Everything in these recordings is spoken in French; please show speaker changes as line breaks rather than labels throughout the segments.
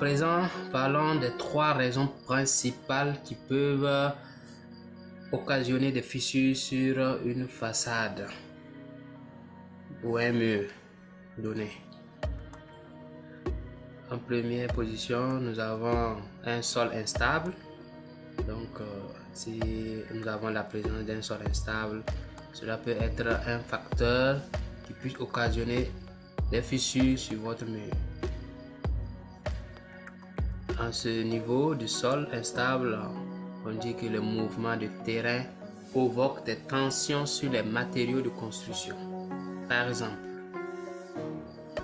présent, parlons des trois raisons principales qui peuvent occasionner des fissures sur une façade ou un mur donné. En première position, nous avons un sol instable. Donc, si nous avons la présence d'un sol instable, cela peut être un facteur qui puisse occasionner des fissures sur votre mur. À ce niveau du sol instable, on dit que le mouvement de terrain provoque des tensions sur les matériaux de construction. Par exemple,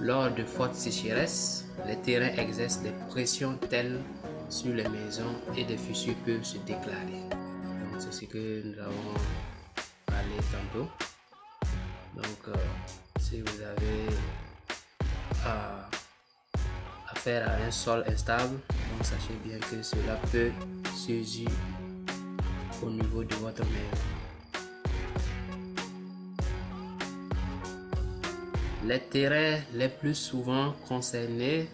lors de fortes sécheresses, les terrains exercent des pressions telles sur les maisons et des fissures peuvent se déclarer. Donc c'est ce que nous avons parlé tantôt. Donc si vous avez affaire à un sol instable, donc sachez bien que cela peut surgir au niveau de votre maison. Les terrains les plus souvent concernés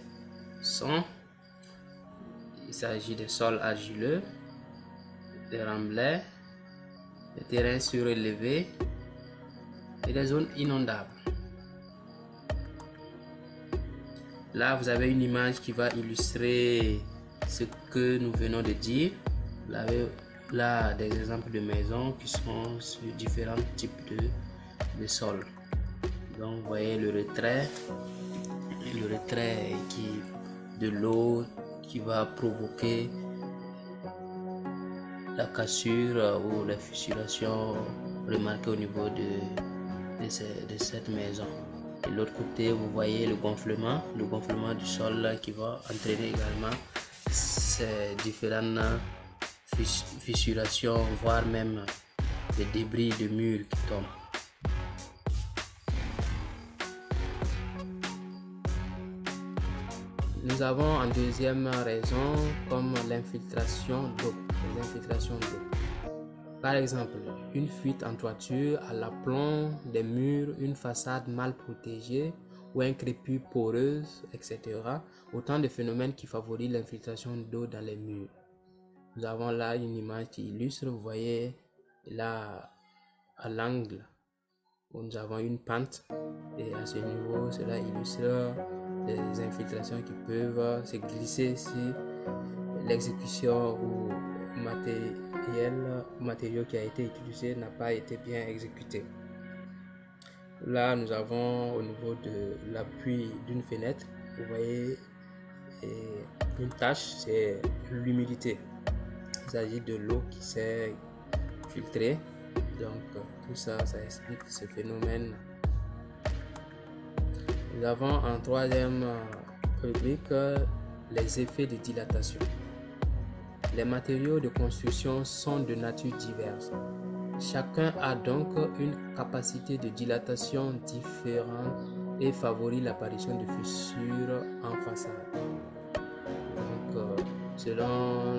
sont, il s'agit des sols argileux, des remblais, des terrains surélevés et des zones inondables. Là, vous avez une image qui va illustrer ce que nous venons de dire. Vous avez là des exemples de maisons qui sont sur différents types de sols. Donc, vous voyez le retrait de l'eau qui va provoquer la cassure ou la fissuration remarquée au niveau de cette maison. De l'autre côté, vous voyez le gonflement du sol qui va entraîner également ces différentes fissurations, voire même des débris de murs qui tombent. Nous avons en deuxième raison comme l'infiltration d'eau. Par exemple, une fuite en toiture, à l'aplomb des murs, une façade mal protégée ou un crépus poreuse, etc. Autant de phénomènes qui favorisent l'infiltration d'eau dans les murs. Nous avons là une image qui illustre, vous voyez là à l'angle où nous avons une pente et à ce niveau, cela illustre des infiltrations qui peuvent se glisser si l'exécution ou matériau qui a été utilisé n'a pas été bien exécuté. Là, nous avons au niveau de l'appui d'une fenêtre, vous voyez une tache, c'est l'humidité. Il s'agit de l'eau qui s'est filtrée. Donc tout ça, ça explique ce phénomène. Nous avons en troisième rubrique les effets de dilatation. Les matériaux de construction sont de nature diverse. Chacun a donc une capacité de dilatation différente et favorise l'apparition de fissures en façade. Donc, selon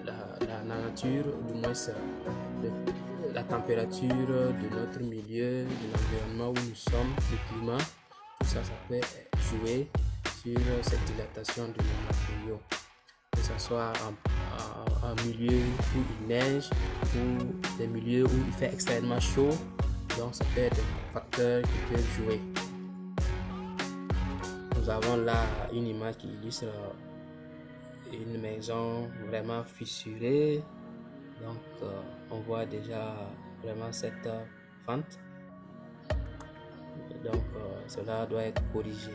la nature, du moins la température de notre milieu, de l'environnement où nous sommes, le climat, tout ça, ça peut jouer sur cette dilatation de nos matériaux. Que ce soit en milieu où il neige ou des milieux où il fait extrêmement chaud, donc ça peut être des facteurs qui peuvent jouer. Nous avons là une image qui illustre une maison vraiment fissurée, donc on voit déjà vraiment cette fente, donc cela doit être corrigé.